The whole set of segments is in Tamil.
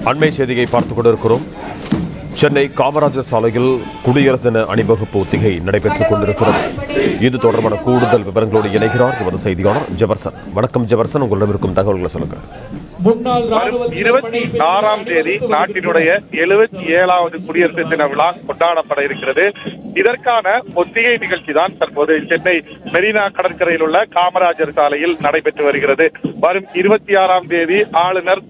அண்மை செய்தியை பார்த்துக் கொண்டிருக்கிறோம். சென்னை காமராஜர் சாலையில் குடியரசு தின அணிவகுப்பு ஒத்திகை நடைபெற்றுக் கொண்டிருக்கிறது. இது தொடர்பான கூடுதல் விவரங்களோடு இணைகிறார் எமது செய்தியாளர் ஜெபர்சன். வணக்கம் ஜெபர்சன், உங்களிடம் இருக்கும் தகவல்களை சொல்லுங்க. 26ஆம் தேதி நாட்டினுடைய 77வது குடியரசு தின விழா கொண்டாடப்பட இருக்கிறது. இதற்கான ஒத்திகை நிகழ்ச்சி தான் தற்போது சென்னை மெரினா கடற்கரையில் உள்ள காமராஜர் சாலையில் நடைபெற்று வருகிறது. வரும் 26ஆம் தேதி ஆளுநர்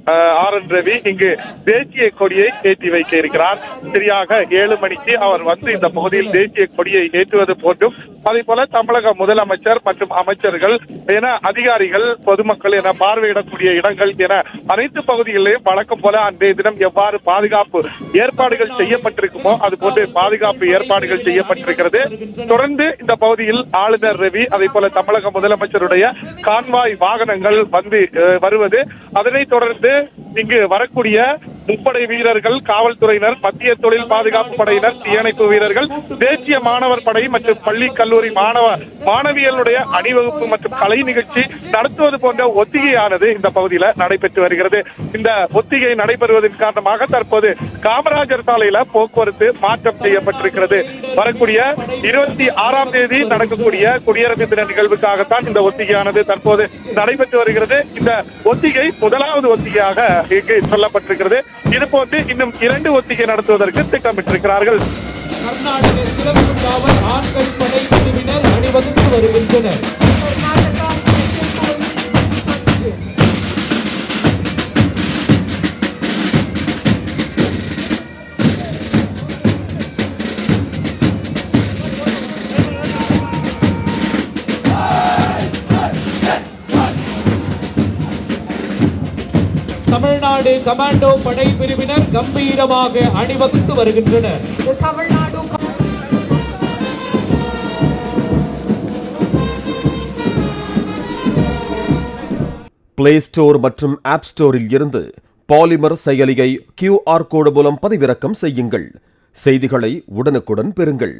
RN ரவி இங்கு தேசிய கொடியை ஏற்றி வைக்க இருக்கிறார். சரியாக 7 மணிக்கு அவர் வந்து இந்த பகுதியில் தேசிய கொடியை ஏற்றுவது போன்றும், அதே போல தமிழக முதலமைச்சர் மற்றும் அமைச்சர்கள் என அதிகாரிகள், பொதுமக்கள் என பார்வையிடக்கூடிய இடங்கள் என அனைத்து பகுதிகளிலும் வழக்கம் போல அன்றைய தினம் எவ்வாறு பாதுகாப்பு ஏற்பாடுகள் செய்யப்பட்டிருக்குமோ அது போன்று பாதுகாப்பு ஏற்பாடுகள் செய்யப்பட்டிருக்கிறது. தொடர்ந்து இந்த பகுதியில் ஆளுநர் ரவி, அதே போல தமிழக முதலமைச்சருடைய கான்வாய் வாகனங்கள் வந்து வருவது, அதனைத் தொடர்ந்து இங்கு வரக்கூடிய முப்படை வீரர்கள், காவல்துறையினர், மத்திய தொழில் பாதுகாப்பு படையினர், தீயணைப்பு வீரர்கள், தேசிய மாணவர் படை மற்றும் பள்ளி கல்லூரி மாணவியலுடைய அணிவகுப்பு மற்றும் கலை நிகழ்ச்சி நடத்துவது போன்ற ஒத்திகையானது இந்த பகுதியில் நடைபெற்று வருகிறது. இந்த ஒத்திகை நடைபெறுவதன் காரணமாக தற்போது காமராஜர் சாலையில போக்குவரத்து மாற்றம் செய்யப்பட்டிருக்கிறது. வரக்கூடிய 26ஆம் தேதி நடக்கக்கூடிய குடியரசு தின நிகழ்வுக்காகத்தான் இந்த ஒத்திகையானது தற்போது நடைபெற்று வருகிறது. இந்த ஒத்திகை முதலாவது ஒத்திகையாக இங்கு சொல்லப்பட்டிருக்கிறது. இதுபோன்று இன்னும் 2 ஒத்திகை நடத்துவதற்கு திட்டமிட்டிருக்கிறார்கள். கர்நாடக சிறப்பு காவல் ஆண்கள் படை பிரிவினர் அணிவகுத்து வருகின்றனர். தமிழ்நாடு கமாண்டோ படை பிரிவினர் கம்பீரமாக அணிவகுத்து வருகின்றனர். பிளே ஸ்டோர் மற்றும் ஆப் ஸ்டோரில் இருந்து பாலிமர் செயலியை QR கோடு மூலம் பதிவிறக்கம் செய்யுங்கள். செய்திகளை உடனுக்குடன் பெறுங்கள்.